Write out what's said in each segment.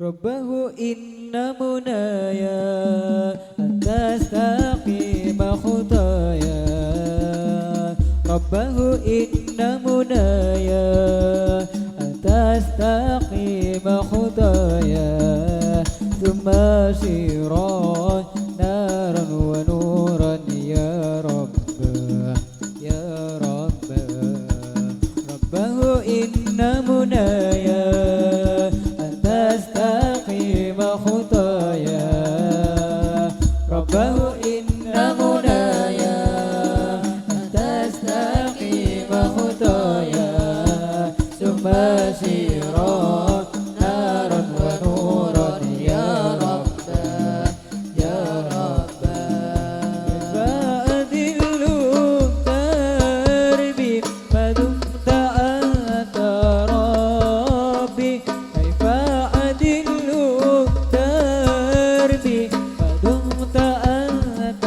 ربه إن منايا أن تستقيم خطايا. ربه إن منايا أن تستقيم خطايا. ثم سيرا نارا ونورا يا رب يا رب. ربه إن منايا أن تستقيم خطايا. ربه إن منايا أن تستقيم خطايا. ثم سيرا نارا ونورا يا رب يا رب. فأذل دربي ما دمت أنت ربي. كيف أذل دربي ما دمت أنت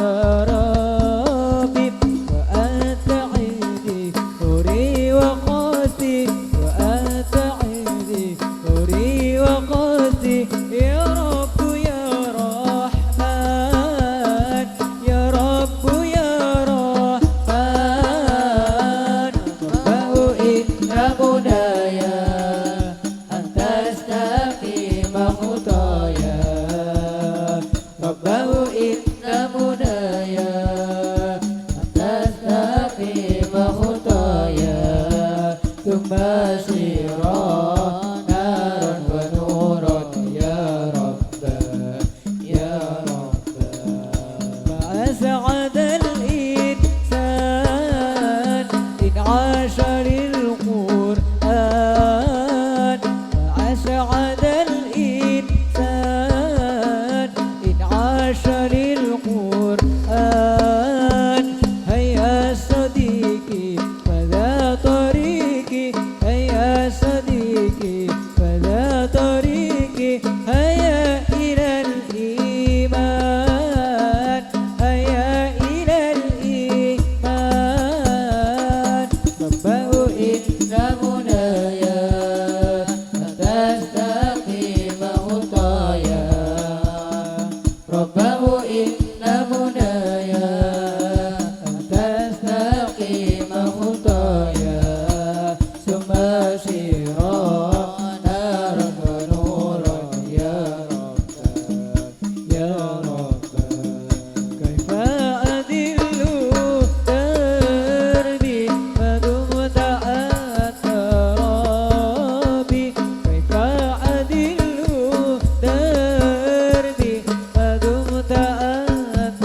ربي. وأنت عيدي نوري وقصدي. وأنت عيدي نوري وقصدي. يا رب يا رحمن يا رب يا رحمن. ربه إن منايا أن تستقيم خطايا. ربه إن منايا أن تستقيم خطايا. ثم سيرا نارا ونورا يا رب يا رب. فأسعد الإنسان إن عاش للقرآن. فأسعد الإنسان إن عاش للقرآن. هيا صديقي فذا طريقي. هيا صديقي فذا طريقي. هيا إلى الإيمان. هيا إلى الإيمان. ربه إن منايا أن تستقيم خطايا. ربه إن منايا أن تستقيم خطايا. ثم سيرا نارا ونورا يا رب يا رب. كيف أذل دربي ما دمت أنت ربي. كيف أذل دربي ما دمت أنت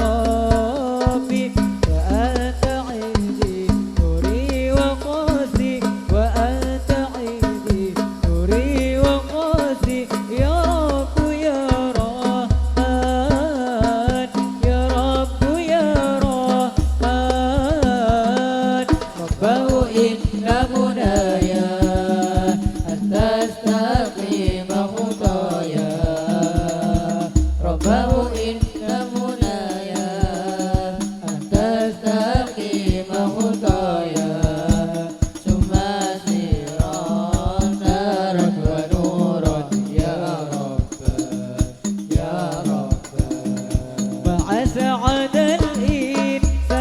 ربي. وأنت عندي نوري وقصدي. وأنت عندي نوري وقصدي. يا رب يا رحمن يا رب يا رحمن. ربه إن منايا أن تستقيم خطايا. ربه إن منايا أن تستقيم خطايا. ثم سيرا نارا ونورا يا رب يا رب. فأسعد الإنسان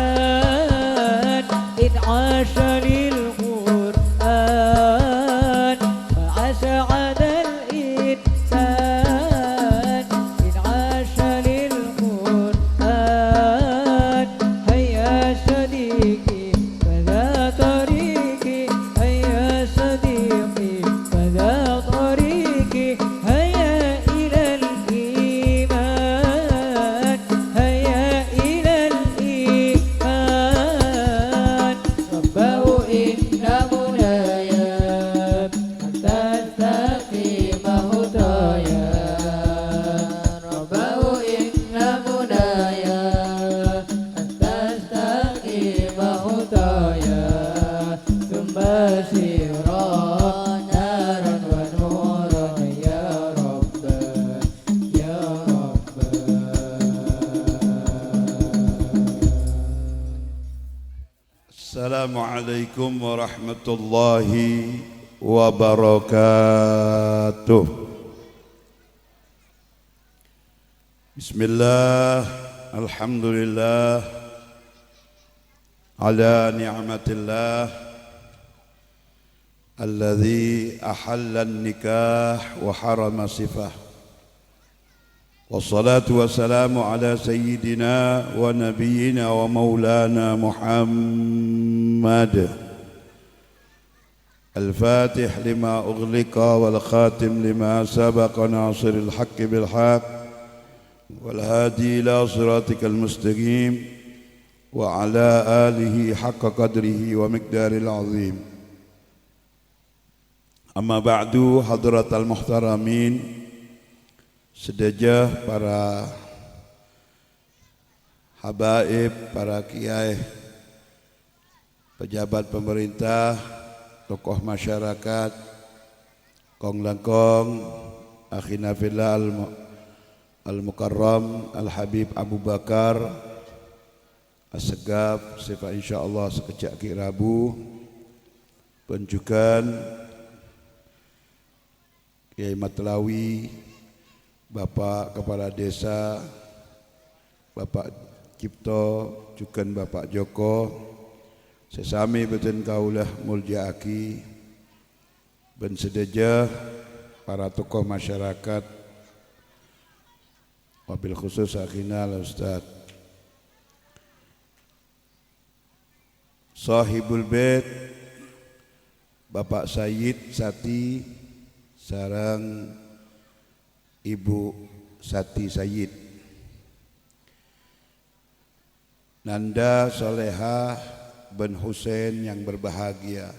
إن عاش للقرآن. فأسعد الإنسان إن عاش للقرآن. هيا صديقي فذا طريقي. هيا صديقي فذا طريقي. هيا إلى الإيمان. هيا إلى الإيمان. ربه إن منايا أن تستقيم خطايا. ربه إن منايا أن تستقيم خطايا. ثم سيرا نارا ونورا يا رب يا رب. Assalamualaikum warahmatullahi wabarakatuh. Bismillah, alhamdulillah, ala ni'matillah, alladhi ahalla nikah wa harama sifah. Wassalatu wassalamu ala sayyidina wa nabiyyina wa maulana Muhammad. Al-Fatih lima ughliqa wal khatim lima sabaqa nasiril haqqi bil haqq. والهادي إلى صراطك المستقيم وعلى آله حق قدره ومقدار العظيم أما بعد حضرة المحترمين sedajah para habaib, para kiai, pejabat pemerintah, tokoh masyarakat, kong langkong, akhina fillah Al-Mukarram Al-Habib Abu Bakar As-Segaf Sifa insyaAllah sekejap ki Rabu penjukan Kiai Matlawi, Bapak Kepala Desa, Bapak Cipto, jukan Bapak Joko, sesami beten kaulah muljaaki ben sedejah para tokoh masyarakat, wabil khusus akhina al-Ustaz Sahibul Bait Bapak Sayyid Sati sarang Ibu Sati Sayyid, Nanda Soleha bin Husain yang berbahagia.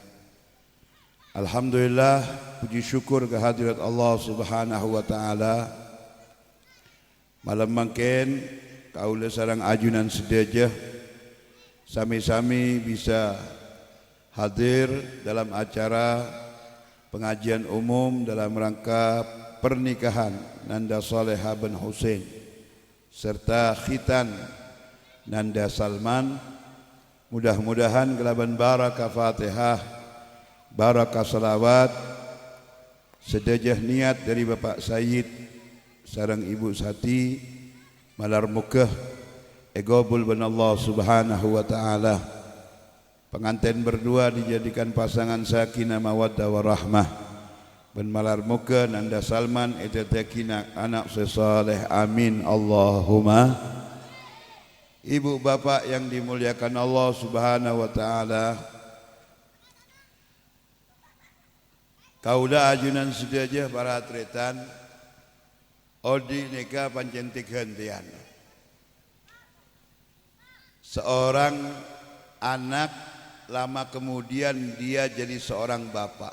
Alhamdulillah, puji syukur kehadirat Allah Subhanahu wa taala. Malam mangken kaula sareng ajunan sedejah sami-sami bisa hadir dalam acara pengajian umum dalam rangka pernikahan Nanda Soleha bin Husain serta khitan Nanda Salman. Mudah-mudahan kelaban barakah Fatihah, barakah salawat, sedejah niat dari Bapak Sayyid sarang Ibu Sati malar mukah egobul ben Allah Subhanahu wa taala. Pengantin berdua dijadikan pasangan sakinah mawaddah warahmah. Ben malar mukah Nanda Salman etetekina anak sesaleh, amin Allahumma. Ibu bapak yang dimuliakan Allah Subhanahu wa taala, kaula ajunan sedejah para atretan odi nikah pancentik hentian. Seorang anak lama kemudian dia jadi seorang bapak.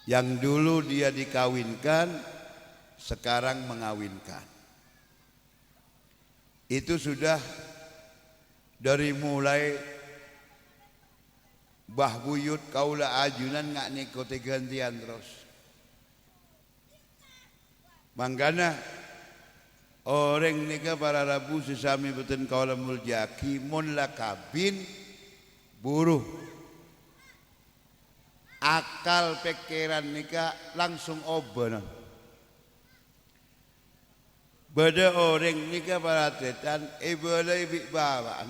Yang dulu dia dikawinkan sekarang mengawinkan. Itu sudah dari mulai bah buyut kaula ajunan ngak nikote gantian terus. Manggana orang nikah para rabu sesami beten kaula muljaki mun lakabin buruh akal pikiran nikah langsung obanan. Beda orang nikah para tetan boleh bi bawaan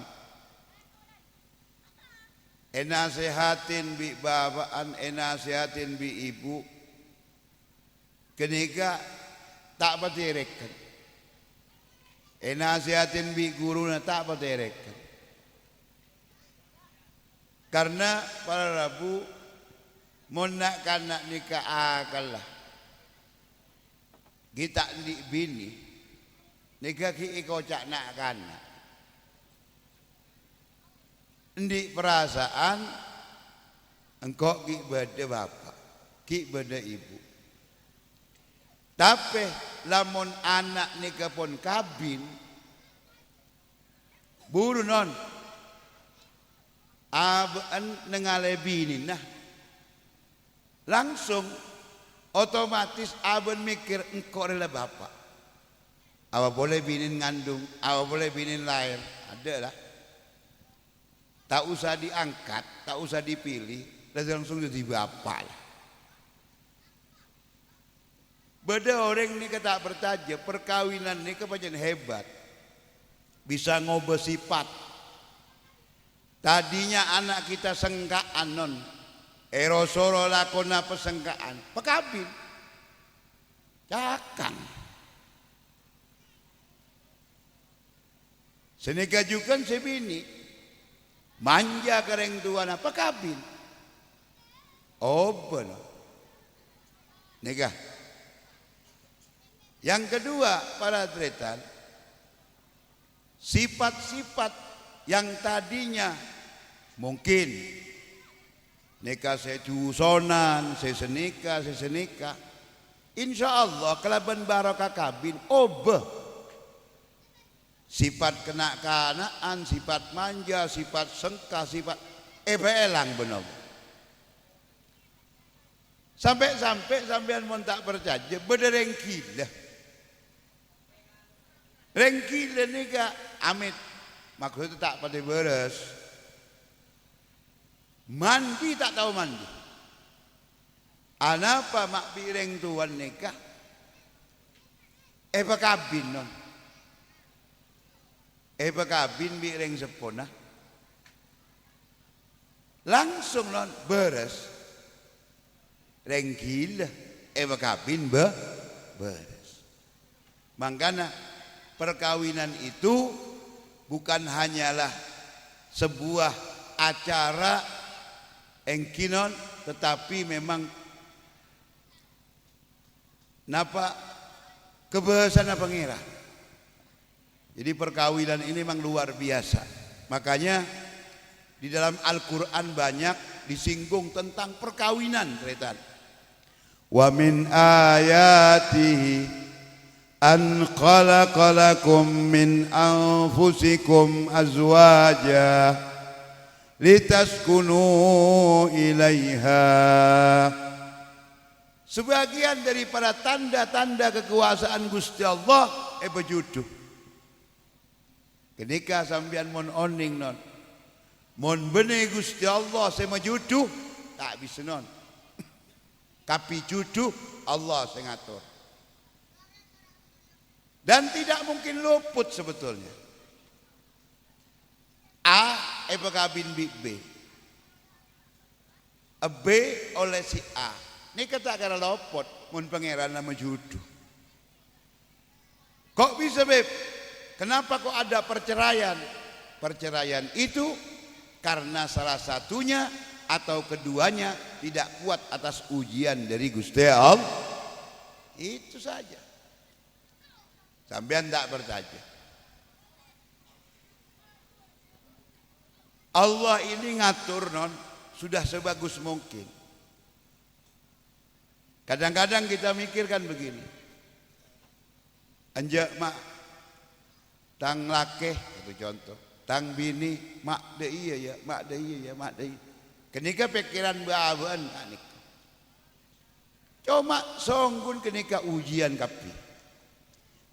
enasehatin bi bawaan enasehatin bi ibu kenika tak baterekan, nasihatin bi guruna tak baterekan. Karena para rabu mun nak kanak nikah akal lah. Kita di bini nikah ki kocak nak kanak. Di perasaan engkau ki beda bapak, ki beda ibu. Tapi lamun anak nikah pun kabin buru non abaan nengale bini nah langsung otomatis aban mikir engkau adalah bapak. Apa boleh bini ngandung, apa boleh bini lahir, ada lah. Tak usah diangkat, tak usah dipilih, langsung jadi bapak lah. Beda orang ni kata bertaja perkawinan ni kepajan hebat. Bisa ngubah sifat. Tadinya anak kita sengkaan non. Erosoro lakona pesengkaan. Pekabin. Cakang. Senika juga sebini. Manja kereng tuana pekabin. Oh benar. Nikah. Yang kedua para tretan, sifat-sifat yang tadinya mungkin nikah sejusonan, sesenika, insya Allah kelaban barokah kabin, obeh sifat kenak-kanaan, sifat manja, sifat sengkah, sifat elang benar. Sampai sampean mau tak percaya, bedereng gila. Rengkile ni ka amit maksudnya tak pada beres. Mandi tak tahu mandi. Anapa mak bireng tuan nikah? Pakabin non. Pakabin bireng sepona. Langsung non beres. Rengkile pakabin beres. Makanya perkawinan itu bukan hanyalah sebuah acara engkinon, tetapi memang napa kebahasan pengira. Jadi perkawinan ini memang luar biasa. Makanya di dalam Al-Quran banyak disinggung tentang perkawinan. Wa min ayatihi an khalaqalakum min anfusikum azwaja litaskunu ilaiha. Sebagian daripada tanda-tanda kekuasaan Gusti Allah bejuduh. Ketika sampean mon oning non, mon bene Gusti Allah saya majuduh tak bisa non. Tapi juduh Allah saya ngatur. Dan tidak mungkin luput sebetulnya. A pakabin B. B oleh si A. Ini kata kara luput mun pangeran nama judu. Kok bisa Beb? Kenapa kok ada perceraian? Perceraian itu karena salah satunya atau keduanya tidak kuat atas ujian dari Gusti Allah. Itu saja. Sampean tak bertanya. Allah ini ngatur non sudah sebagus mungkin. Kadang-kadang kita mikirkan begini. Anjak mak tang lakeh itu contoh. Tang bini mak de iya ya, mak de iya ya, mak de. Kenika pikiran baaban anik. Cuma songgun kenika ujian kapi.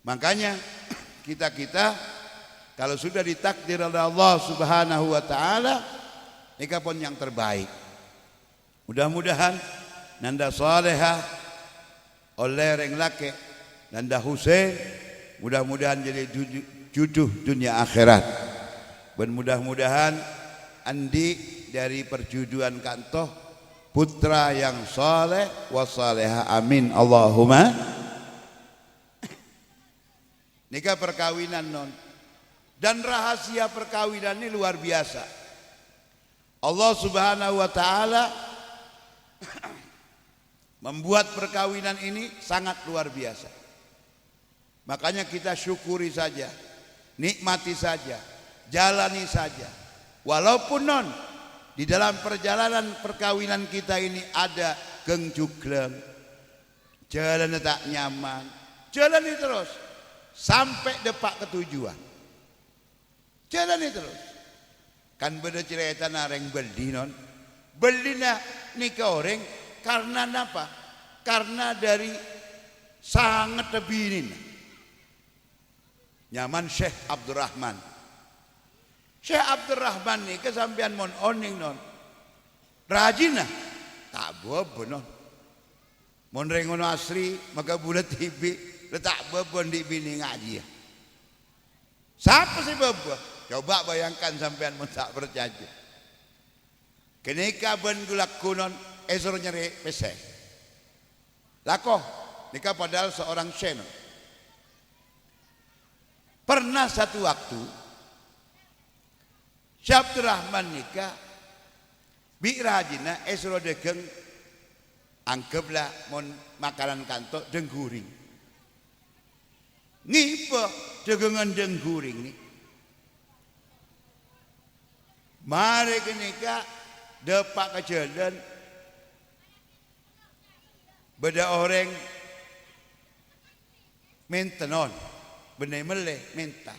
Makanya kita kalau sudah ditakdir oleh Allah Subhanahu wa taala nikah pun yang terbaik. Mudah-mudahan nanda salehah oleh reng laki nanda Husain mudah-mudahan jadi juduh dunia akhirat. Dan mudah-mudahan andi dari perjuduan kantoh putra yang saleh wa salehah, amin Allahumma. Nikah perkawinan non. Dan rahasia perkawinan ini luar biasa. Allah Subhanahu wa taala membuat perkawinan ini sangat luar biasa. Makanya kita syukuri saja, nikmati saja, jalani saja. Walaupun non di dalam perjalanan perkawinan kita ini ada gengjugleng, jalan tak nyaman, jalani terus sampai depak ketujuan. Jalani terus. Kan beda cerita nareng beli non. Beli nikah orang karena apa? Karena dari sangat lebih nyaman Syekh Abdurrahman. Syekh Abdurrahman ni kesampian mon oning non. Rajin tak buah benon. Mun rengono asri maka bulat tibi letak bebon di bini ngaji ya. Siapa sih bebon? Coba bayangkan sampean mun tak percaya. Kenika ben gulak kunon esor nyeri pesek. Lakoh nikah padahal seorang seno. Pernah satu waktu Syekh Abdul Rahman nikah bi rajina esro degeng anggaplah mon makanan kantok dengguring. Ngipo degengan dengguring nih. Mari kenika depak ke jalan beda orang minta non bener meleh minta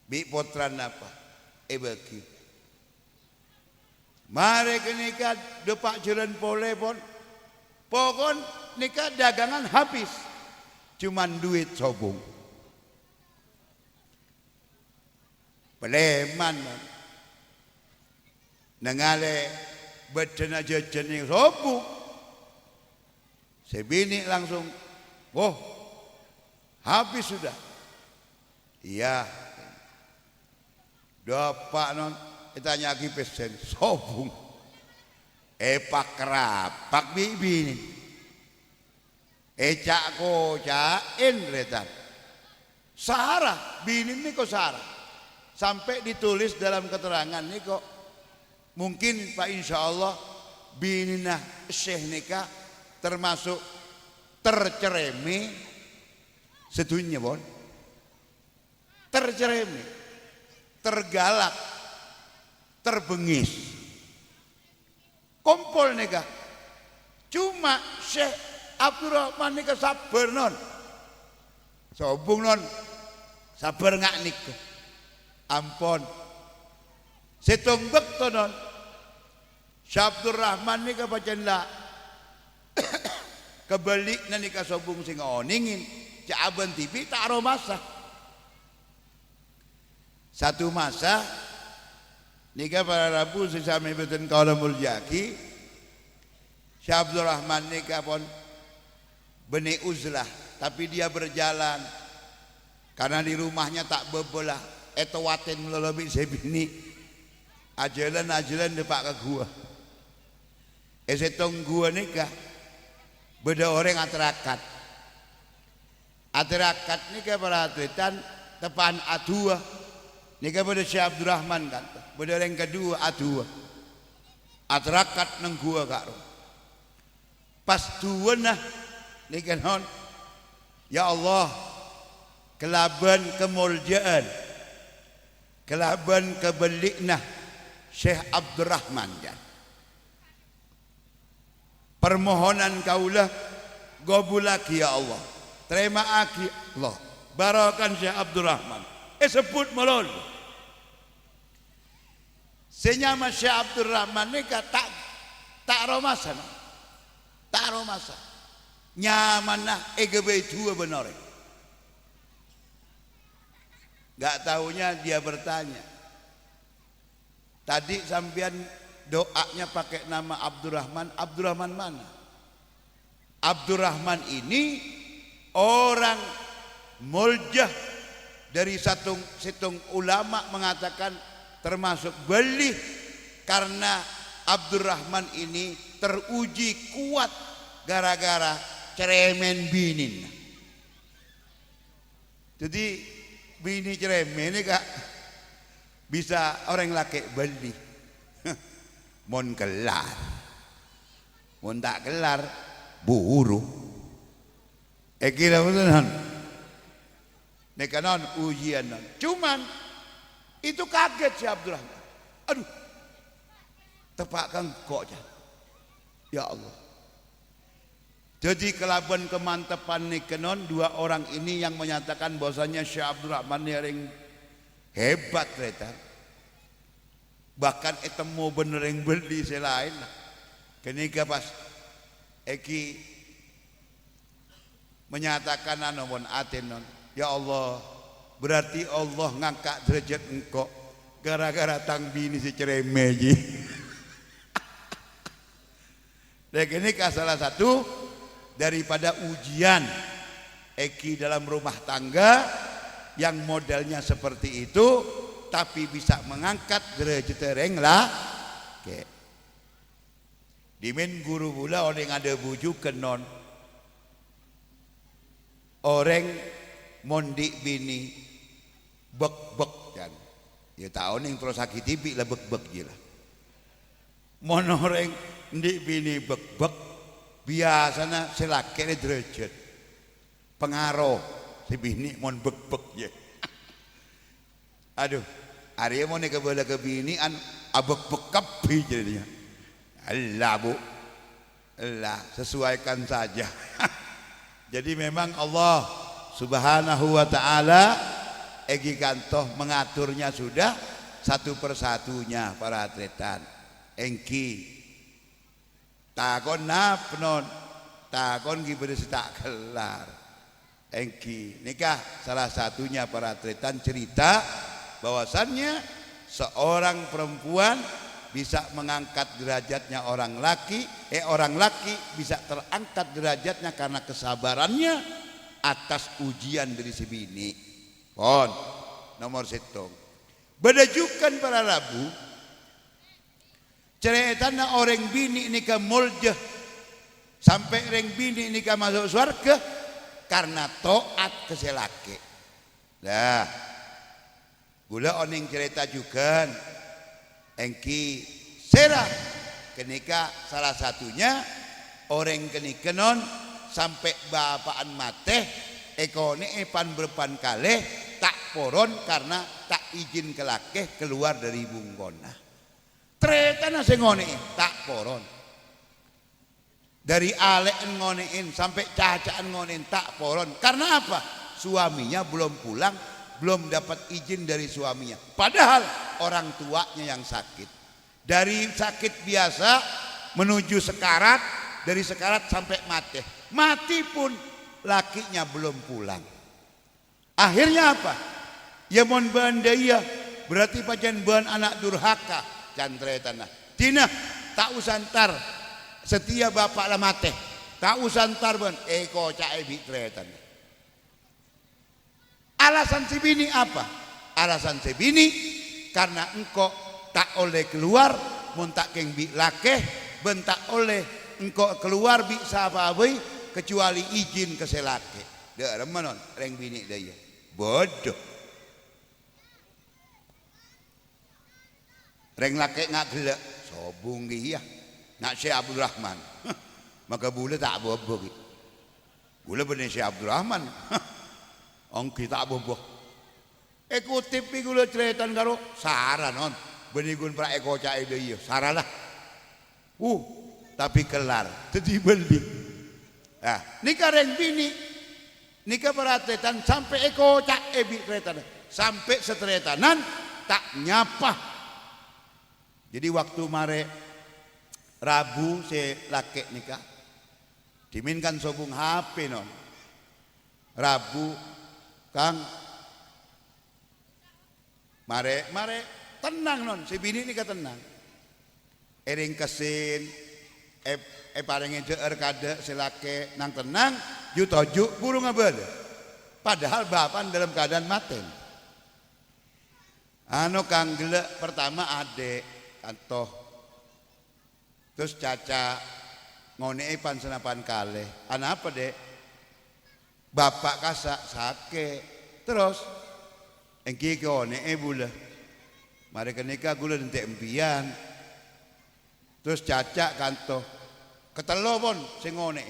bi potran apa bagi mari kenika depak jalan pole pon pokon nikah dagangan habis cuman duit sobung peleman nengale bedena jajan yang sobung sebini langsung oh habis sudah iya dapat non ditanya lagi pesen sobung pak kerapak bibi nih cak kocain retan Sarah bini ini kok Sarah sampai ditulis dalam keterangan ini kok mungkin Pak Insya Allah bini nah Syekh nikah termasuk terceremi sedunia bon terceremi tergalak terbengis kompol nikah cuma Syekh Abdul Rahman nikah sabar non sobung non sabar ngak nikah ampun setongbek to non Syekh Abdul Rahman nikah bacaan lah kebalik na nikah sobung sing oningin caaban TV tak aro masa satu masa nikah para Rabu sesama beten kaula mulyaki Syekh Abdul Rahman nikah pon benih uzlah tapi dia berjalan karena di rumahnya tak bebelah etowaten melolobi sebini ajalan depak ke gua setong gua nikah beda orang aterakat nikah para atletan tepan A2 nikah pada Syekh Abdul Rahman kan beda orang kedua A2 aterakat nang gua karo pas dua nah nikah non ya Allah kelaban kemuljaan kelaban kebeliknah Syekh Abdul Rahman kan permohonan kaulah gobulaki ya Allah terima aki Allah barakan Syekh Abdul Rahman sebut melol senyama Syekh Abdul Rahman ni tak romasa tak romasa nyaman nah egebe dua benar gak tahunya dia bertanya tadi sampean doanya pakai nama Abdurrahman. Abdurrahman mana? Abdurrahman ini orang muljah dari situng ulama mengatakan termasuk beli karena Abdurrahman ini teruji kuat gara-gara ceremen binin. Jadi bini ceremen ini kak bisa orang laki beli. Mon kelar, mon tak kelar buru. Kira betul nekanon ujian non. Cuman itu kaget si Abdurrahman. Aduh, tepakkan kok ya Allah. Jadi kelaban kemantapan nekanon dua orang ini yang menyatakan bahwasanya Syekh Abdurrahman yang hebat ternyata. Bahkan etemu bener yang beli selain kenika pas Eki menyatakan anomon atenon ya Allah berarti Allah ngangkat derajat engkau gara-gara tang bini si ceremeji Ini salah satu daripada ujian Eki dalam rumah tangga yang modelnya seperti itu, tapi bisa mengangkat derajat reng lah. Oke. Dimin guru pula orang ada bujuk kenon. Orang mondi bini bek-bek kan. Ya tahu nih terus sakit tipi lah bek-bek je lah. Mon orang ndik bini bek-bek biasanya selaki ni derajat pengaruh si bini mon bek-bek je. Aduh, hari mau nih kebala ke bini an abek-bek kapi jadinya. Allah bu, Allah sesuaikan saja. Jadi memang Allah Subhanahu wa ta'ala egi kantoh mengaturnya sudah satu persatunya para atletan. Engki takon nap non takon gibere tak kelar. Engki nikah salah satunya para atletan cerita bahwasannya seorang perempuan bisa mengangkat derajatnya orang laki, orang laki bisa terangkat derajatnya karena kesabarannya atas ujian dari si bini. Pon nomor setong. Bedajukan para rabu. Ceritanya orang bini nikah mulja sampai orang bini nikah masuk surga karena taat ke selaki. Dah, gula oning cerita juga, engki serah kenika salah satunya orang kenika non sampai bapaan mate ekone epan berpan kaleh tak poron karena tak izin ke laki keluar dari bungkona. Tretana sing ngonein tak poron. Dari alek ngonein sampai cacaan ngonein tak poron. Karena apa? Suaminya belum pulang, belum dapat izin dari suaminya. Padahal orang tuanya yang sakit. Dari sakit biasa menuju sekarat, dari sekarat sampai mati. Mati pun lakinya belum pulang. Akhirnya apa? Ya mon bandaya berarti pajan ban anak durhaka. Cantretana tina tak usah ntar setia bapak lah mate tak usah ntar ban eko cae bitretan. Alasan si bini apa? Alasan si bini karena engkau tak oleh keluar mun tak keng bi lakeh ben tak oleh engkau keluar bi sababai kecuali izin ke selake. Deh remenon reng bini daya bodoh. Reng laki ngak gelak sobung dia nak Syekh Abdul Rahman. Maka bule tak boboh bule bener Syekh Abdul Rahman. Ongki tak boboh kutip gula ceritan karo Sarah non benigun pra eko cae deui Sarah lah tapi kelar tadi beli. Nah nikah reng bini nikah peratletan sampai eko cae bi tretan sampai setretanan tak nyapa. Jadi waktu mare Rabu si laki nikah diminkan sobung HP non. Rabu Kang mare tenang non si bini nikah tenang. Ering kesin parengin jeur kade si laki nang tenang jutoju burung ngabade. Padahal bapan dalam keadaan maten. Anu Kang gelek pertama adek antoh terus caca ngone pan senapan kaleh ana apa dek bapak kasak sake terus engki ngone bula mari kenika gula dentek empian terus caca kantoh ketelo pon sing ngone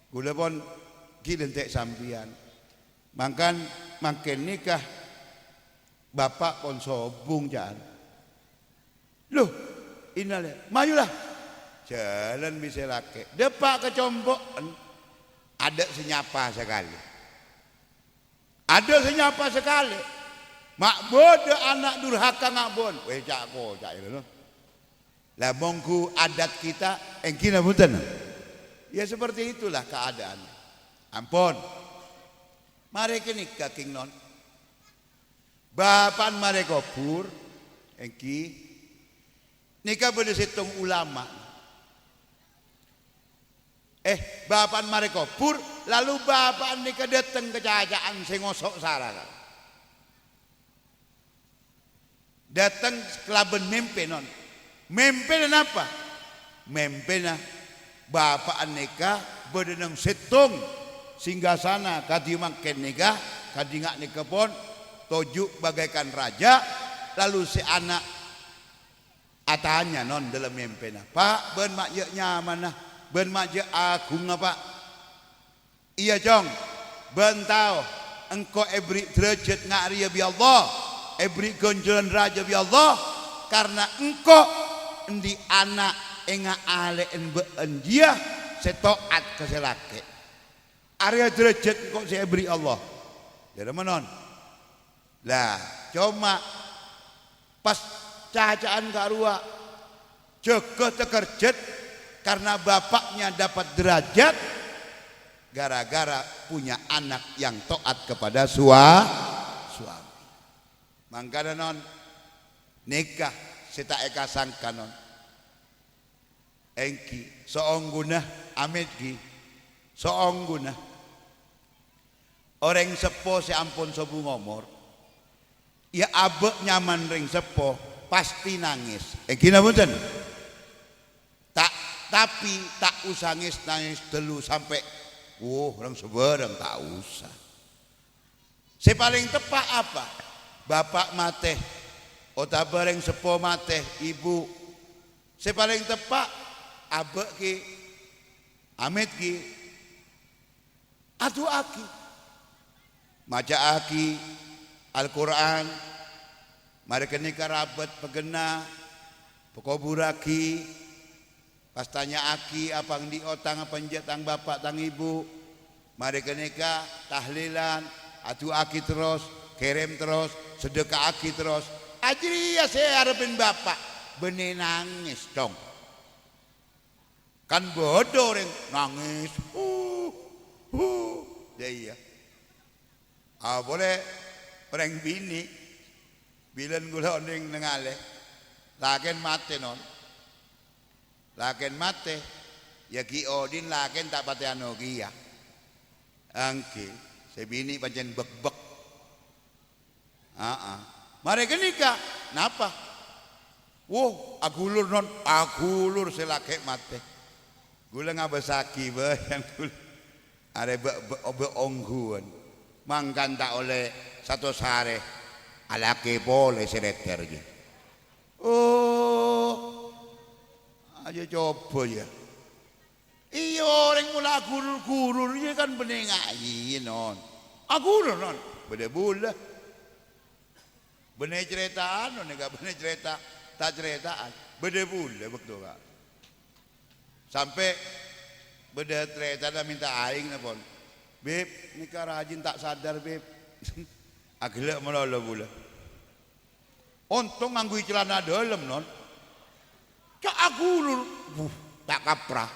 gula pon ki dentek sampian mangkan makin nikah bapak pon sobung jangan. Loh, inilah, majulah. Jalan bisa laki. Depak kecombok ada senyapa sekali. Ada senyapa sekali. Mak bodoh anak durhaka ngabon. Weh cak ko cak itu. Lah mongku adat kita engkina punten. Ya seperti itulah keadaan. Ampun. Mari kini kaking non. Bapan mari kopur engki nikah pada setong ulama Bapak mari kubur, lalu bapak nika dateng ke cahayaan sing ngosok sarah. Datang kelaben mimpi non. Mimpi apa? Mimpi bapak nika bedenang setung singgasana kadi mangken nika kadi ngak nika pon tojuk bagaikan raja, lalu si anak atanya non dalam mimpi Pak ben mak je nyaman ben mak je agung apa? Iya jong ben tau engkau ebri derajat ngak bi Allah, ebri gonjolan raja bi Allah, karena engkau endi anak enga ale en been dia setoat keselake area derajat engkau saya beri Allah jadi menon lah cuma pas cacaan karua jaga tekerjet karena bapaknya dapat derajat gara-gara punya anak yang taat kepada suami mangkana non nikah sita eka sangka non engki soong guna amit ki soong guna orang sepo si ampun sobu ngomor ya abek nyaman ring sepo pasti nangis engki namunten tapi tak usah nangis dulu sampai orang sebarang tak usah si paling tepat apa bapak mate ota bareng sepo mate ibu si paling tepat abek ki amit ki atu aki maca aki Al-Quran mari kenika rabat pegena pekoburaki pas tanya aki apang di otang apa tang bapak tang ibu mari kenika tahlilan atu aki terus kirim terus sedekah aki terus ajri ya saya harapin bapak benih nangis dong kan bodoh orang nangis ya iya boleh orang bini bilen gula oning nengale laken mate non laken mate ya ki odin laken tak pati anogi ya angki sebini pancen bek-bek mari kenika napa agulur non agulur selake mate gula ngabesaki bayan gula are be ongguan mangkan tak oleh satu sare alake boleh sereter je aja coba ya iya orang mula gurur ya kan bener ngaji non agulur non beda bula bener ceritaan non enggak bener cerita tak ceritaan beda bula betul kak sampai beda cerita dah minta aing napon beb nikah rajin tak sadar beb agak melolo bula untung nganggu celana dalam non cak agulur tak kaprah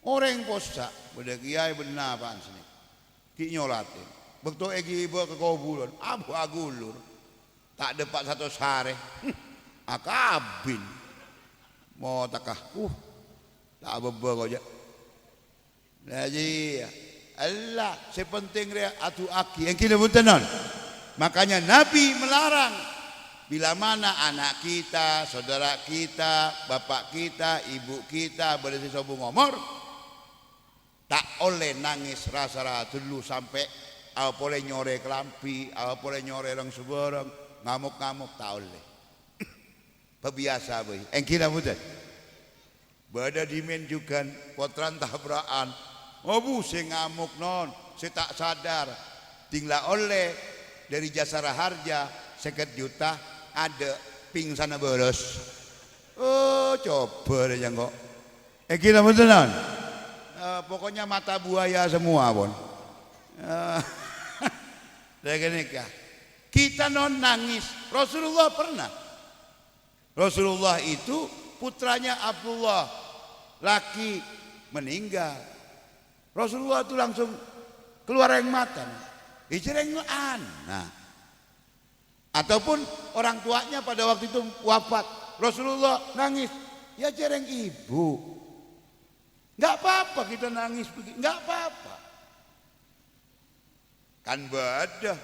orang posa beda kiai benar apaan sini ki nyolatin betul egi ibu ke kuburan abu agulur tak dapat satu sare akabin mau takah tak beba aja jadi Allah sepenting dia atu aki yang kita buntenon makanya Nabi melarang bila mana anak kita saudara kita bapak kita ibu kita berisi sobung ngomor tak oleh nangis rasa dulu sampai boleh nyore kelampi boleh nyore orang sebarang ngamuk-ngamuk tak oleh pebiasa boy engkina mutet bada dimenjukan potran tabraan bu sing ngamuk non saya tak sadar tinggal oleh dari jasara harja 50 juta ada pingsan boros coba aja kok engkina mutet non pokoknya mata buaya semua pun kita non nangis Rasulullah pernah Rasulullah itu putranya Abdullah laki meninggal Rasulullah itu langsung keluar air mata icereng anak ataupun orang tuanya pada waktu itu wafat Rasulullah nangis ya cereng ibu Enggak apa-apa kita nangis begini, enggak apa-apa. Kan beda.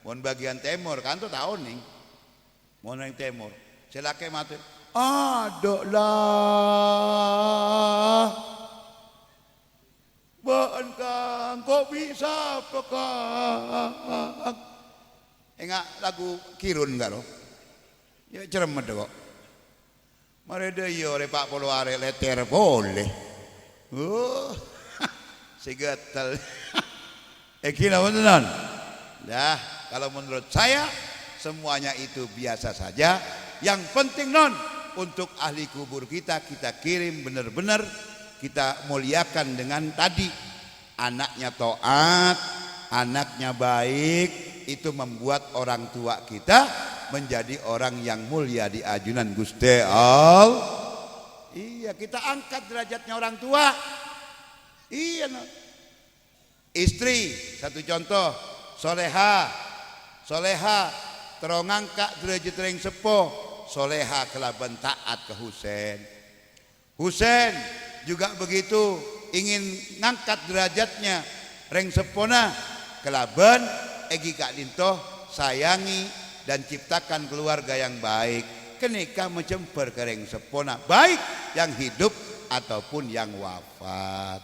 Mohon bagian timur kan tuh tahun nih. Mohon yang timur. Silake mati. Ada lah. Bahan kang, kok bisa apa kang? Enggak lagu kirun enggak loh? Ya ceremet kok. Mari deh yo Pak Polo are letter boleh. Si gatal. Kira beneran? Dah, kalau menurut saya semuanya itu biasa saja. Yang penting non untuk ahli kubur kita kirim benar-benar kita muliakan dengan tadi anaknya taat, anaknya baik, itu membuat orang tua kita menjadi orang yang mulia di ajunan Gusti Allah. Iya, kita angkat derajatnya orang tua. Iya, no. Istri satu contoh, soleha terong angkat derajat ring sepo, soleha kelaban taat ke Husain juga begitu, ingin ngangkat derajatnya ring sepona kelaban egi kak lintoh sayangi dan ciptakan keluarga yang baik, kenika mencemper ke ring sepona, baik yang hidup ataupun yang wafat.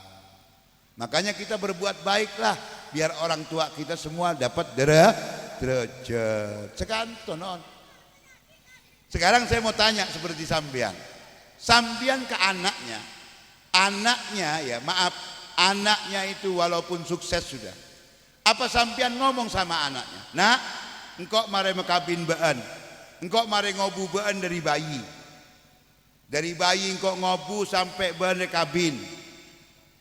Makanya kita berbuat baiklah biar orang tua kita semua dapat derajat. Sekarang saya mau tanya seperti sambian ke anaknya ya maaf, anaknya itu walaupun sukses sudah, apa sambian ngomong sama anaknya, nak engkau mare mekabin bean, engkau mare ngobu bean dari bayi engkau ngobu sampai bean rekabin,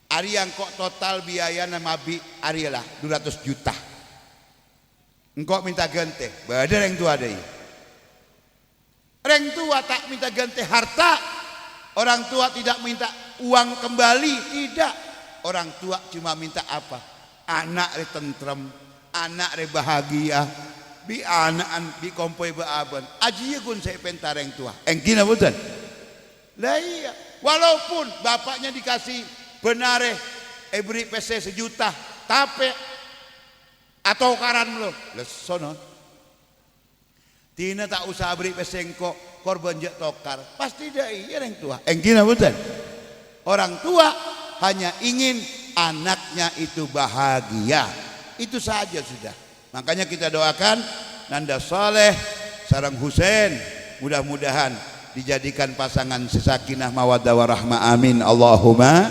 ari yang kok total biaya namabi arilah 200 juta, engkau minta ganti, badar yang tua deh. Orang tua tak minta ganti harta, orang tua tidak minta uang kembali, tidak. Orang tua cuma minta apa? Anak re tentrem, anak re bahagia, bi anaan bi kompoi baaban. Aji gun saya pentar yang tua. Engkina betul. Lah iya, walaupun bapaknya dikasih benare beri PC 1 juta, tapi atau karan lo, lesono. Tina tak usah beri pesengko korban jek tokar, pasti dia yang tua. Engkina betul. Orang tua hanya ingin anaknya itu bahagia, itu saja sudah. Makanya kita doakan Nanda Saleh sareng Husain, mudah-mudahan dijadikan pasangan sesakinah mawaddah warahmah, amin Allahumma.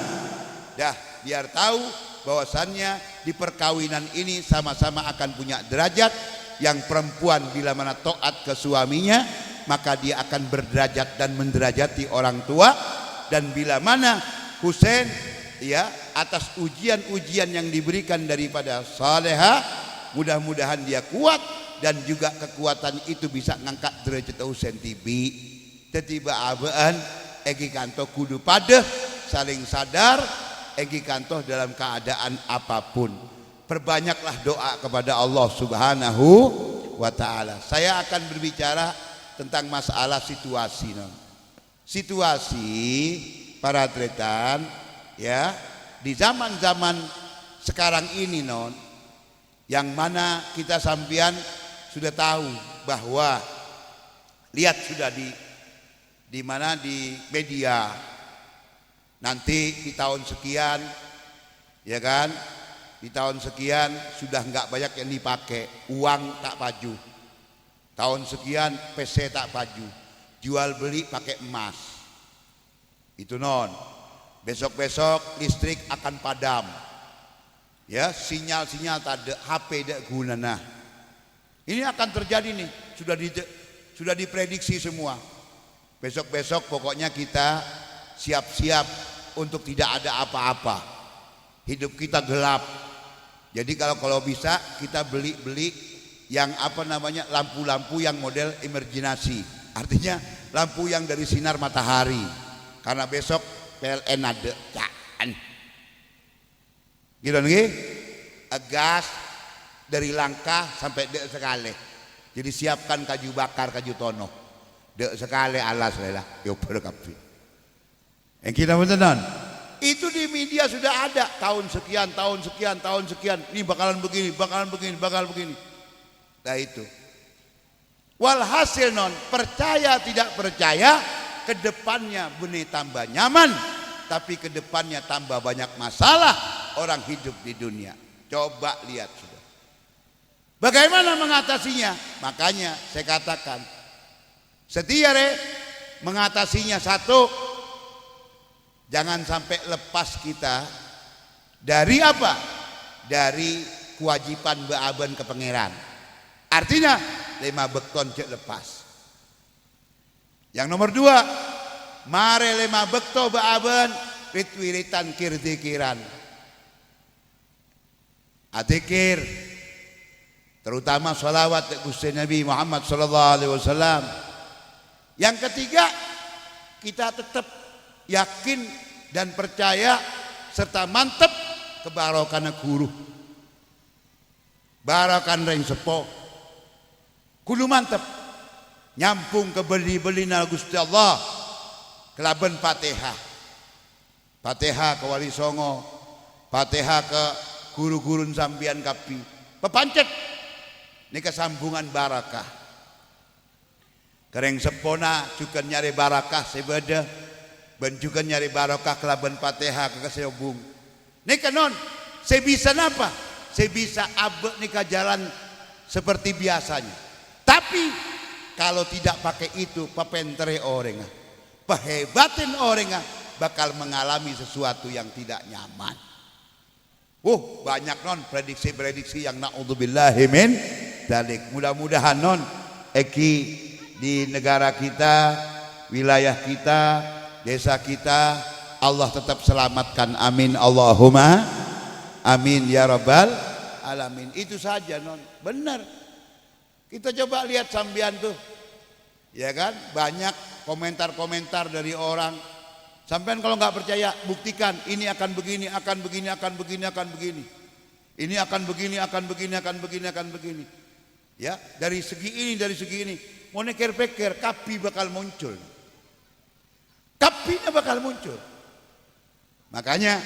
Dah biar tahu bahwasannya di perkawinan ini sama-sama akan punya derajat. Yang perempuan bila mana taat ke suaminya maka dia akan berderajat dan menderajati orang tua, dan bila mana Husain ya atas ujian-ujian yang diberikan daripada Saleha, mudah-mudahan dia kuat dan juga kekuatan itu bisa ngangkat derajat Husain tiba abaan egi kanto kudu pada saling sadar egi kanto dalam keadaan apapun. Perbanyaklah doa kepada Allah Subhanahu wa ta'ala. Saya akan berbicara tentang masalah situasi situasi para atletan ya di zaman-zaman sekarang ini yang mana kita sampean sudah tahu bahwa lihat sudah di mana di media nanti di tahun sekian ya kan, di tahun sekian sudah enggak banyak yang dipakai, uang tak paju. Tahun sekian PC tak paju, jual beli pakai emas. Itu besok-besok listrik akan padam. Ya, sinyal-sinyal tak ada, HP tak guna. Nah, ini akan terjadi nih, sudah diprediksi semua. Besok-besok pokoknya kita siap-siap untuk tidak ada apa-apa. Hidup kita gelap. Jadi kalau bisa kita beli yang lampu-lampu yang model emergency. Artinya lampu yang dari sinar matahari. Karena besok PLN ada kan. Gitu nih. Gas dari Langkah sampai dek sekali. Jadi siapkan kaju bakar, kaju tono. Dek sekali alas lah. Yo berkapi. Yang kita betul. Itu di media sudah ada tahun sekian, tahun sekian, tahun sekian. Ini bakalan begini, bakalan begini, bakal begini. Nah itu. Walhasil non, percaya tidak percaya, kedepannya benih tambah nyaman, tapi kedepannya tambah banyak masalah orang hidup di dunia. Coba lihat sudah. Bagaimana mengatasinya? Makanya saya katakan, setia mengatasinya satu, jangan sampai lepas kita dari apa? Dari kewajiban beaben ke pangeran. Artinya 5 bekton cek lepas. Yang nomor 2, mare 5 bekto beaben wit-wiritan kirdikiran. Adzikir, terutama sholawat Gusti Nabi Muhammad sallallahu alaihi wasallam. Yang ketiga, kita tetap yakin dan percaya serta mantep kebarokan guru, barakan ring sepo, kudu mantep nyampung ke beli-belina Gusti Allah kelaben Fatihah, Fatihah ke Wali Songo, Fatihah ke guru-gurun sambian kapi, pepancet ini kesambungan barakah. Kereng sepona juga nyari barakah sebeda, ben juga nyari barakah kelaben Fatihah ke keseobung. Nika non, saya bisa napa? Saya bisa abe nika jalan seperti biasanya. Tapi kalau tidak pakai itu, papentere orang, pahebatin orang bakal mengalami sesuatu yang tidak nyaman. Banyak non prediksi-prediksi yang naudzubillahi min dzalik. Mudah-mudahan non eki di negara kita, wilayah kita, desa kita, Allah tetap selamatkan. Amin Allahumma amin ya rabbal alamin. Itu saja non, benar. Kita coba lihat sambian tuh, ya kan, banyak komentar-komentar dari orang. Sampean kalau nggak percaya, buktikan ini akan begini, akan begini, akan begini, akan begini. Ini akan begini, akan begini, akan begini, akan begini. Ya, dari segi ini, dari segi ini. Mau neker-peker, kapi bakal muncul. Kapinya bakal muncul. Makanya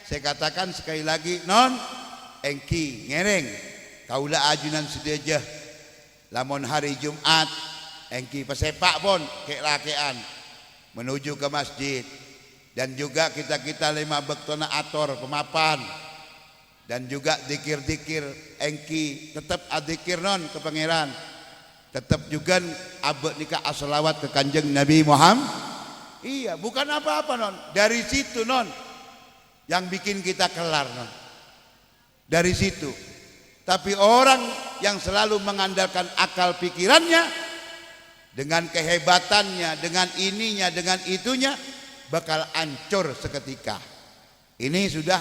saya katakan sekali lagi, non engki ngereng kaula ajunan sedejah lamun hari Jumat engki pesepak pun kek lakean menuju ke masjid, dan juga kita 5 bektona ator pemapan, dan juga dikir-dikir engki tetap adzikir non ke pangeran, tetap juga abek nikah as-salawat ke Kanjeng Nabi Muhammad. Iya, bukan apa-apa non, dari situ non yang bikin kita kelar non, dari situ. Tapi orang yang selalu mengandalkan akal pikirannya, dengan kehebatannya, dengan ininya, dengan itunya, bakal hancur seketika. Ini sudah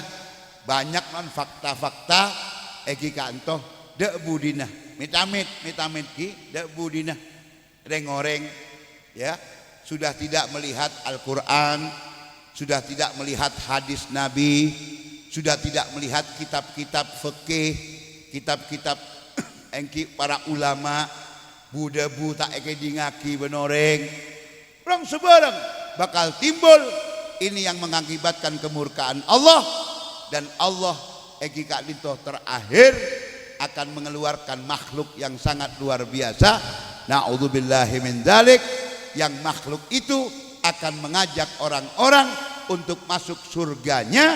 banyak non fakta-fakta eki kantoh dek budina mitamit ki dek budina reng-oreng, ya, sudah tidak melihat Al-Quran, sudah tidak melihat hadis Nabi, sudah tidak melihat kitab-kitab fikih, kitab-kitab engki para ulama, budabu tak eke dingaki benoreng, orang sebarang bakal timbul ini yang mengakibatkan kemurkaan Allah, dan Allah eki kak lintoh terakhir akan mengeluarkan makhluk yang sangat luar biasa. Na'udzubillahi min dzalik, yang makhluk itu akan mengajak orang-orang untuk masuk surganya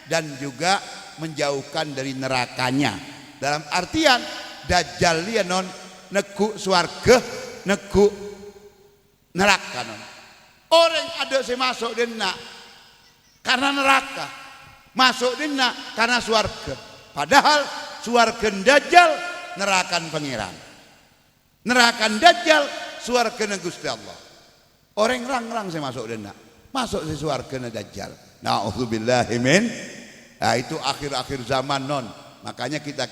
dan juga menjauhkan dari nerakanya. Dalam artian Dajjal dia non neku swarga, neku neraka non. Orang ada saya masuk dena karena neraka, masuk dena karena swarga. Padahal swarga Dajjal nerakan pangeran, nerakan Dajjal swarga Gusti Allah. Orang rang-rang saya masuk dena, masuk si swarga Dajjal. Na'udzubillahi min. Nah itu akhir-akhir zaman non. Makanya kita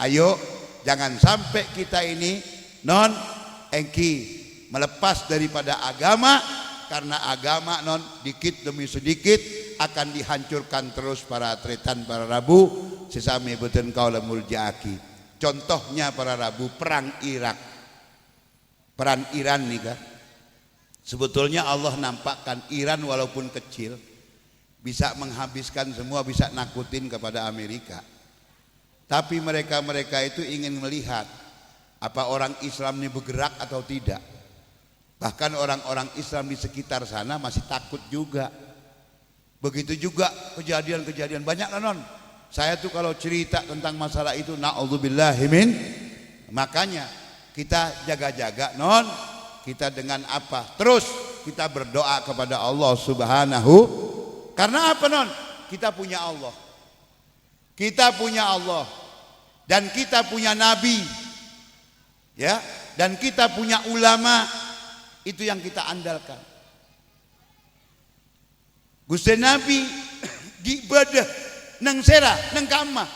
ayo jangan sampai kita ini non engki melepas daripada agama, karena agama non dikit demi sedikit akan dihancurkan terus para tretan para rabu sesami beten kaula muljaki. Contohnya para rabu perang Irak, perang Iran nih kan. Sebetulnya Allah nampakkan Iran walaupun kecil, bisa menghabiskan semua, bisa nakutin kepada Amerika. Tapi mereka itu ingin melihat apa orang Islam ini bergerak atau tidak. Bahkan orang-orang Islam di sekitar sana masih takut juga. Begitu juga kejadian-kejadian banyak lah non. Saya tuh kalau cerita tentang masalah itu na'udzubillahimin. Makanya kita jaga-jaga non. Kita dengan apa? Terus kita berdoa kepada Allah Subhanahu. Karena apa non? Kita punya Allah. Kita punya Allah. Dan kita punya Nabi. Ya, dan kita punya ulama. Itu yang kita andalkan. Gusti Nabi diibadah nang sera nang kamah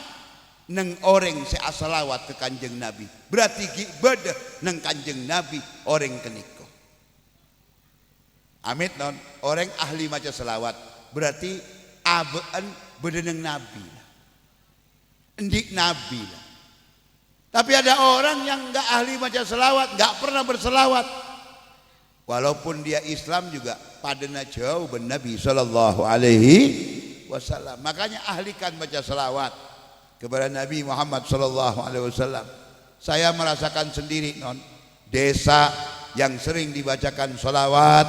nang orang seasalawat ke Kanjeng Nabi. Berarti ibadah nang Kanjeng Nabi orang keniko. Amit non, orang ahli maca selawat. Berarti abaan bedeneng Nabi. Endik Nabi lah. Tapi ada orang yang enggak ahli maca selawat, enggak pernah berselawat. Walaupun dia Islam juga padana jauh ben Nabi sallallahu alaihi wasallam. Makanya ahlikan baca selawat kepada Nabi Muhammad sallallahu alaihi wasallam. Saya merasakan sendiri non, desa yang sering dibacakan selawat,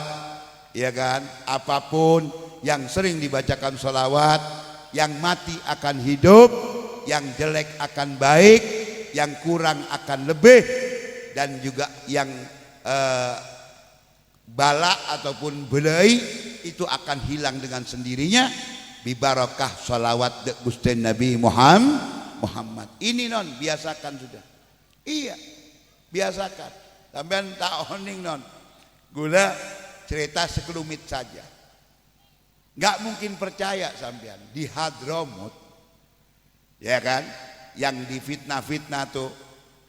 ya kan? Apapun yang sering dibacakan selawat, yang mati akan hidup, yang jelek akan baik, yang kurang akan lebih, dan juga yang bala ataupun belai itu akan hilang dengan sendirinya bibarakah salawat de Gusti Nabi Muhammad. Ini non, biasakan sudah. Iya, biasakan. Sampean tak oning non, gula cerita sekelumit saja. Nggak mungkin percaya sampean di Hadramut, ya kan? Yang difitnah-fitnah tuh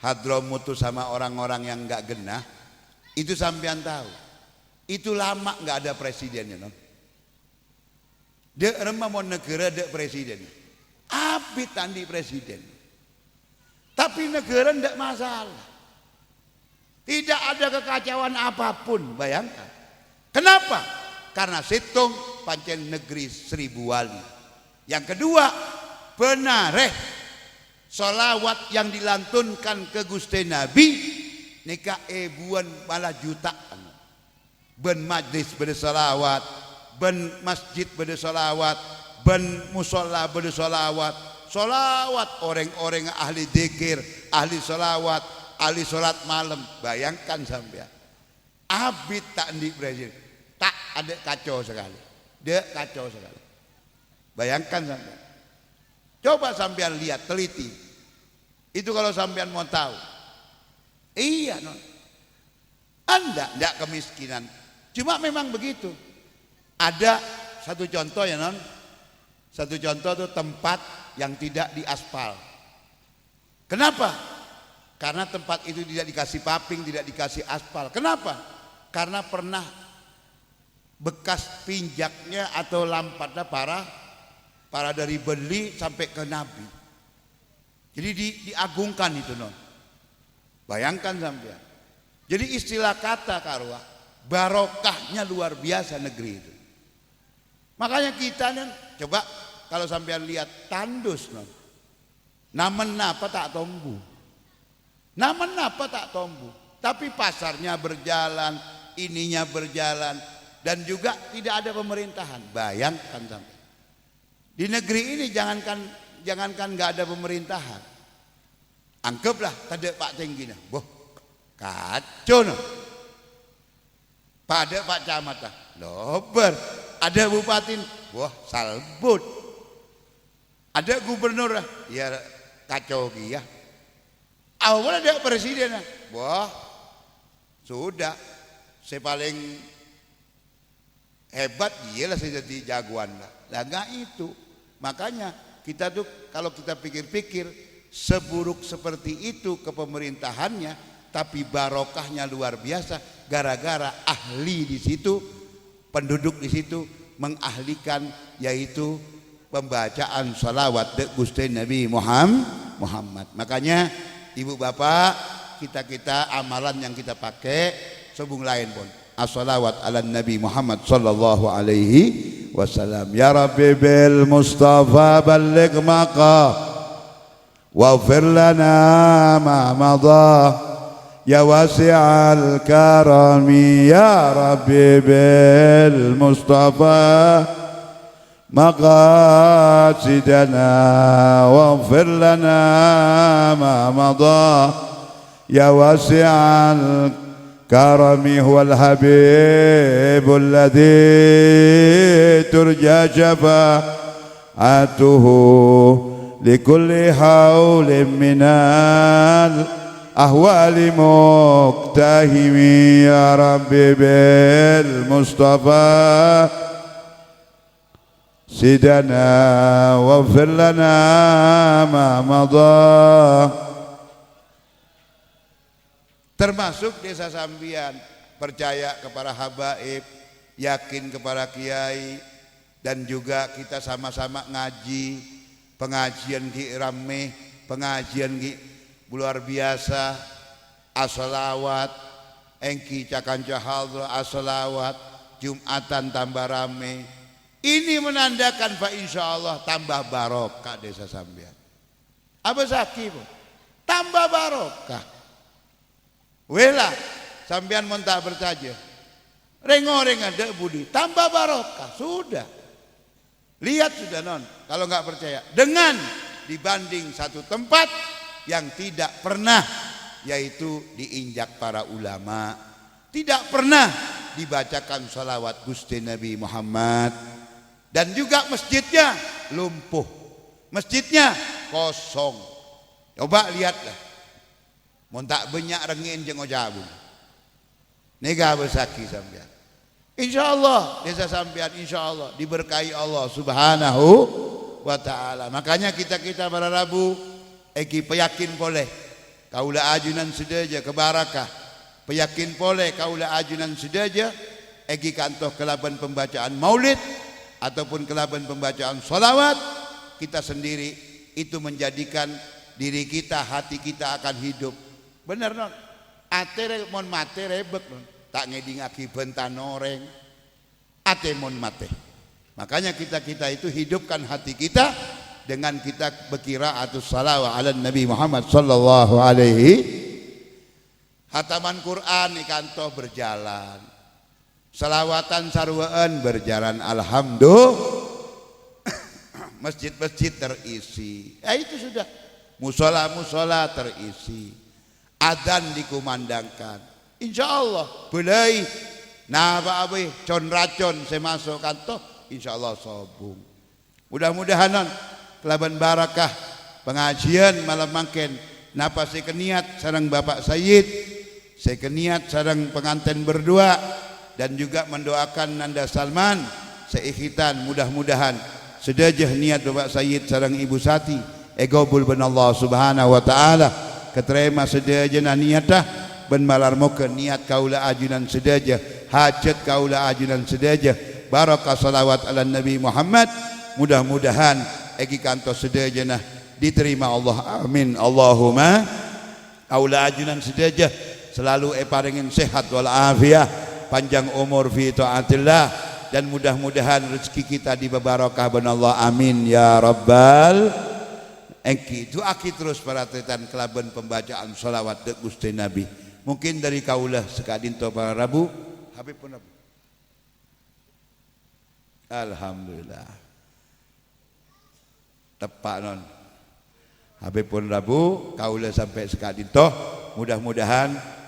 Hadramut tuh sama orang-orang yang nggak genah. Itu sampean tahu. Itu lama nggak ada presidennya non. Dia remah mau negara ada presiden. Abis tandi presiden. Tapi negara tidak masalah. Tidak ada kekacauan apapun, bayangkan. Kenapa? Karena situng pancen negeri 1000 wali. Yang kedua, benar solawat yang dilantunkan ke Gusti Nabi nikah ebuan malah jutaan. Ben majlis bersolawat, ben masjid bersolawat, ben musola bersolawat, solawat orang-orang ahli dzikir, ahli solawat, ahli sholat malam. Bayangkan sampean, abid tak di presiden, tak ada kacau sekali, dia kacau sekali. Bayangkan sampean, coba sampean lihat, teliti. Itu kalau sampean mau tahu, iya non, anda tidak kemiskinan. Cuma memang begitu. Ada satu contoh ya non. Satu contoh itu tempat yang tidak diaspal. Kenapa? Karena tempat itu tidak dikasih paping, tidak dikasih aspal. Kenapa? Karena pernah bekas pinjaknya atau lampatnya para dari beli sampai ke Nabi. Jadi diagungkan itu non. Bayangkan sampean. Jadi istilah kata karwa, barokahnya luar biasa negeri itu. Makanya kita nih, coba kalau sampean lihat tandus non, namen apa tak tombu, namen apa tak tombu, tapi pasarnya berjalan, ininya berjalan, dan juga tidak ada pemerintahan. Bayangkan sampai di negeri ini jangankan nggak ada pemerintahan, anggaplah tadi Pak Tenggina, boh kacau no. Pada Pak Camat lober, ada bupati, wah salbut, ada gubernur, ya kacau dia. Awal ada presiden, wah sudah, saya paling hebat dia lah, saya jadi jagoan lah. Lah nggak itu, makanya kita tuh kalau kita pikir-pikir seburuk seperti itu kepemerintahannya, tapi barokahnya luar biasa. Gara-gara ahli di situ, penduduk di situ mengahlikan, yaitu pembacaan salawat Gusti Nabi Muhammad. Makanya ibu bapak, kita amalan yang kita pakai sebung lain pun as-salawat ala Nabi Muhammad sallallahu alaihi wasallam. Ya Rabbi bil Mustafa balligh maqam waghfir lana ma madha ya wasi'al karami ya Rabbi bil Mustafa مقاصدنا واغفر لنا ما مضى يا واسع الكرم هو الحبيب الذي ترجى شفاعته لكل حول من الأهوال مقتهم يا ربي بالمصطفى Sidana waghfir lana ma madha. Termasuk desa Sambian percaya kepada habaib, yakin kepada kiai, dan juga kita sama-sama ngaji, pengajian ki rame, pengajian ki luar biasa, as-salawat, engki cakanca haldra as-salawat, Jumatan tambah rame. Ini menandakan Pak insya Allah tambah barokah desa Sambian. Apa saki bu? Tambah barokah. Wela Sambian mau tak bersaja. Rengoreng ada budi. Tambah barokah sudah. Lihat sudah non. Kalau nggak percaya. Dengan dibanding satu tempat yang tidak pernah yaitu diinjak para ulama. Tidak pernah dibacakan salawat Gusti Nabi Muhammad. Dan juga masjidnya lumpuh, masjidnya kosong. Coba lihatlah, mau tak banyak rengin jeung ojabung. Nega besaki Sambian. Insya Allah desa Sambian insya Allah diberkahi Allah Subhanahu wa Ta'ala. Makanya kita para Rabu, eki peyakin boleh kaula ajunan sedaja kebarakah. Peyakin boleh kaula ajunan sedaja, eki kantoh kelaban pembacaan maulid. Ataupun kelaban pembacaan sholawat kita sendiri itu menjadikan diri kita, hati kita akan hidup. Benar non? Ate mon mate rebek non. Tak ngedingaki bentan oreng. Ate mon mate. Makanya kita itu hidupkan hati kita dengan kita berqiraatus salawat ala Nabi Muhammad sallallahu alaihi. Hataman Quran ikanto berjalan. Salawatan sarwaan berjalan alhamdulillah. Masjid-masjid terisi. Ya itu sudah. Musola-musola terisi. Adzan dikumandangkan. Insya Allah belai. Nah Pak Abi con racon saya masuk kantor. Insya Allah sobung. Mudah-mudahan kelaban barakah pengajian malam makin. Napa saya keniat sareng Bapak Sayyid. Saya keniat sareng pengantin berdua. Dan juga mendoakan Nanda Salman seikhitan mudah-mudahan sedajah niat Bapak Sayyid sareng Ibu Sati egobul ben Allah Subhanahu wa Ta'ala keterima sedajah niatah ben malarmokeun niat kaula ajunan sedajah hajat kaula ajunan sedajah barakah salawat ala Nabi Muhammad mudah-mudahan egi kantos sedajah diterima Allah amin Allahumma kaula ajunan sedajah selalu paringin sehat wal afiah panjang umur fi taatillah dan mudah-mudahan rezeki kita dibarakah ben Allah amin ya rabbal engki doaki terus para tretan kelaban pembacaan sholawat de Gusti Nabi mungkin dari kaulah sekadinto para Rabu Habib pun Rabu alhamdulillah tepak non Habib pun Rabu kaulah sampai sekadinto mudah-mudahan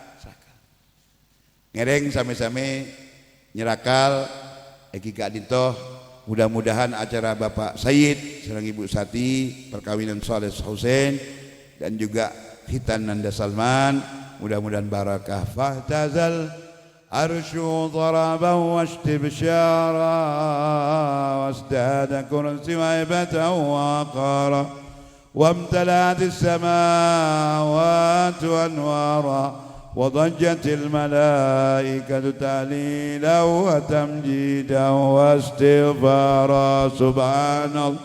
ngereng same-same nyerakal eki kadintoh mudah-mudahan acara Bapak Sayyid sareng Ibu Sati perkawinan Saleh Husain dan juga khitan Nanda Salman mudah-mudahan barakah fahtazal arsyu daraban wastibsyara wasdada kursi wa ibatan wa qara wamtalat as-samawati anwara وضجت الملائكة تهليلا وتمجيدا واستغفارا سبحان الله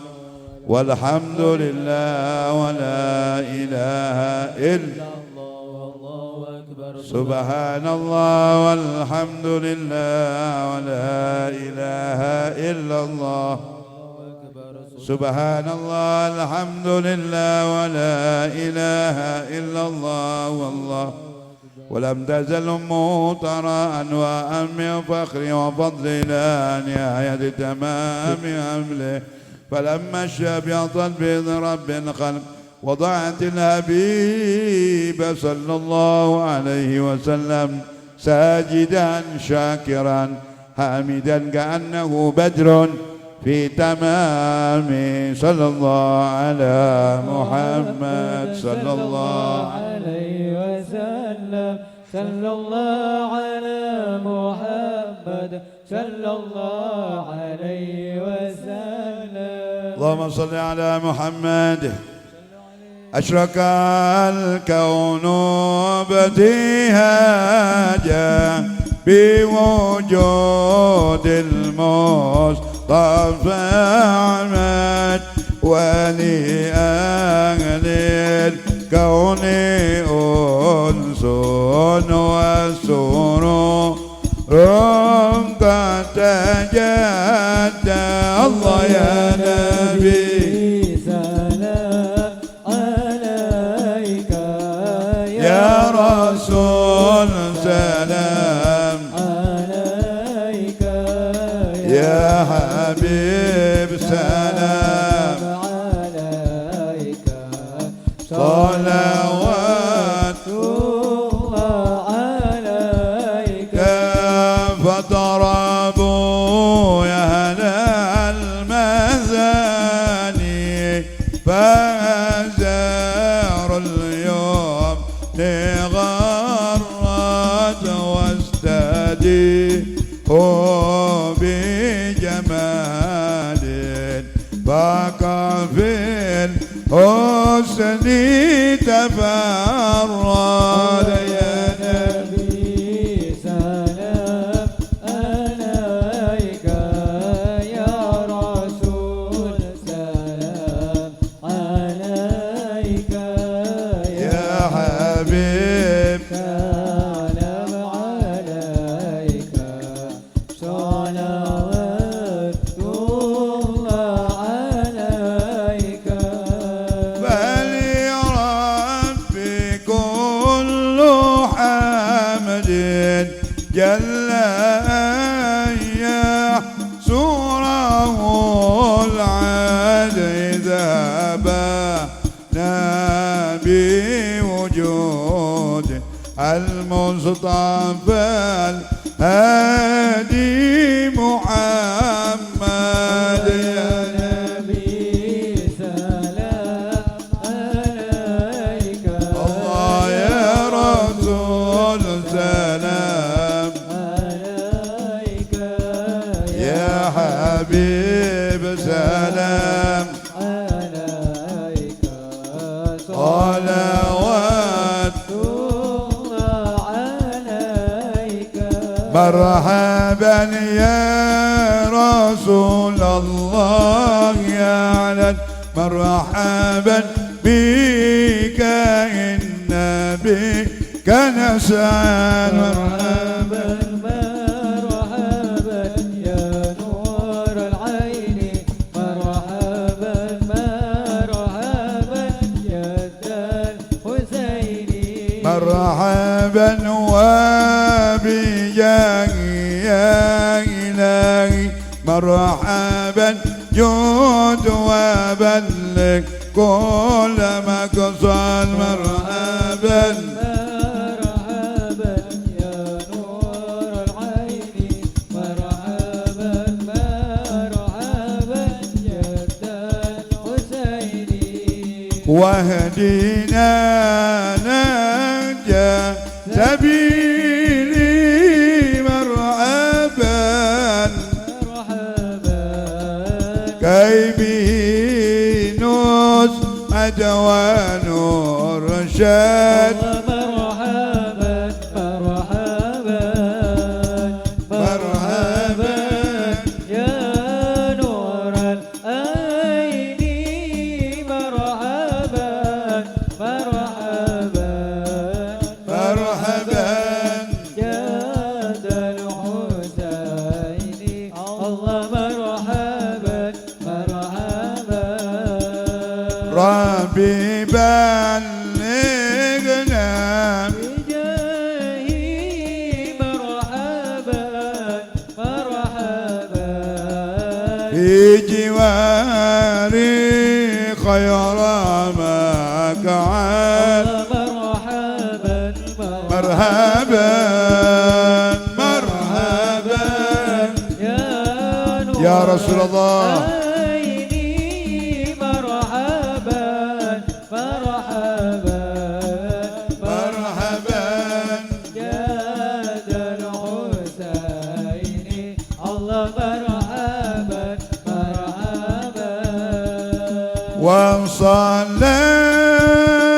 والحمد لله ولا إله إلا الله والله أكبر سبحان الله والحمد لله ولا إله إلا الله سبحان الله الحمد لله ولا إله إلا الله والله ولم تزل أمه ترى أنواعا من فخر وفضل إلى نهاية تمام أمله فلما ابيضت بإذن رب الخلق وضعت الحبيب صلى الله عليه وسلم ساجدا شاكرا حامدا كأنه بدر في تمام صلى الله على محمد صلى الله عليه وسلم صلى الله على محمد صلى الله عليه وسلم اللهم صل على محمد أشرق الكون ابتهاجا بوجود المصطفى أحمد ولأهل الكون أنس وسرور قد تجدى الله يا نبي يا رسول سلام عليك يا حبيب سلام عليك صلوات الله عليك فضربوا يا أهل المزاني فازاروا اليوم لغرد واستديه بجمال بقى في الحسن تفرد يا نبي سلام عليك يا رسول سلام عليك يا حبيب سلام عليك صلوات الله عليك فلربي كل حمد جل أن يحصره العاد إذا بانا بوجود المصطفى الهادي محمد يا نبي سلام عليك الله يا رسول سلام عليك يا حبيب سلام عليك صلوات الله عليك مرحبا يا رسول الله يا علي مرحبا بك إن بك نسعى مرحبا مرحبا يا نور العين مرحبا مرحبا يا ذا الحسين مرحبا وبجاهي يا إلهي مرحبا جود وبلغ كل مقصد مرحبا مرحبا يا نور العين مرحبا مرحبا يا ذا الحسين واهدنا نجا سبيلي مرحبا مرحبا كي به نسعد ونور رشاد مرحبا مرحبا مرحبا يا نور العين مرحبا مرحبا مرحبا ربي بلغنا بجاهه مرحبا مرحبا في جواري خير مقعد مرحبا مرحبا مرحبا يا رسول الله عيني مرحبا مرحبا مرحبا جاد الحسين الله مرحبا مرحبا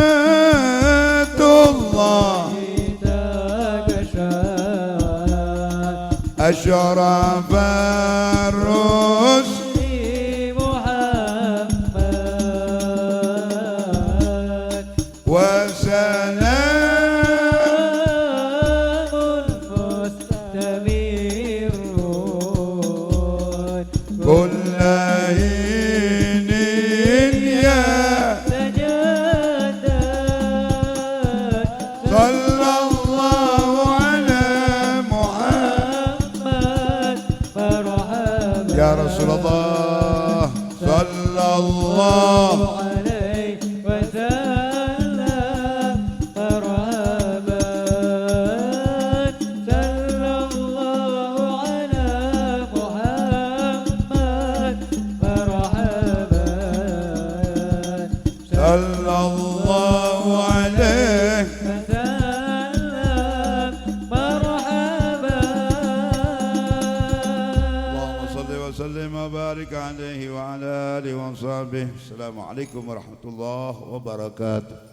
وصلاة الله أشرف الرسل محمد وسلام مستمر كل حين يا سجدت صلى الله على محمد مرحبا يا رسول الله صلى الله عليه وسلم مرحبا صلى الله على محمد مرحبا صلى الله عليه وسلم مرحبا اللهم صل وسلم وبارك عليه وعلى آله وصحبه. السلام عليكم ورحمة الله وبركاته.